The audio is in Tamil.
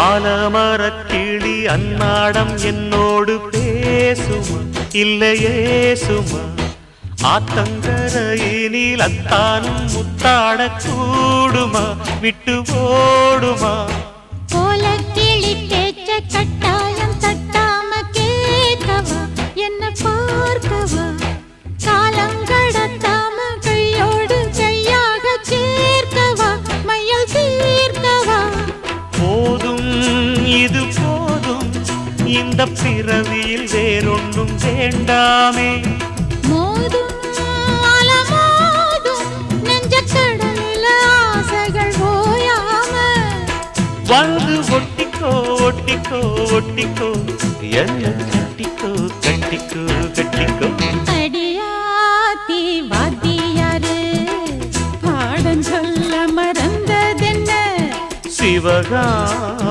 ஆலமரக்கிளி அன்னாடம் என்னோடு பேசுமா இல்லையே சுமா ஆத்தங்கரையினில் அத்தானும் முத்தாட கூடுமா விட்டு ஓடுமா போல கிளி பேச்ச கட்டாயம் தட்டாம கேட்கவா என்ன பார்க்கவா காலங்கடத்தாம கையோடு கையாக சேர்க்கவா மையல் தீர்க்கவா போதும் இது போதும் இந்த பிறவியில் வேறொன்றும் வேண்டாமே மோதும் அலமோதும் நெஞ்ச கடலில் ஆசைகள் ஓயாம வந்து ஒட்டிக்கோ ஒட்டிக்கோ ஒட்டிக்கோ என்ன கட்டிக்கோ கட்டிக்கோ கட்டிக்கோ அடியாத்தி வாத்தியாரு பாடம் சொல்ல மறந்ததென்ன சிவகா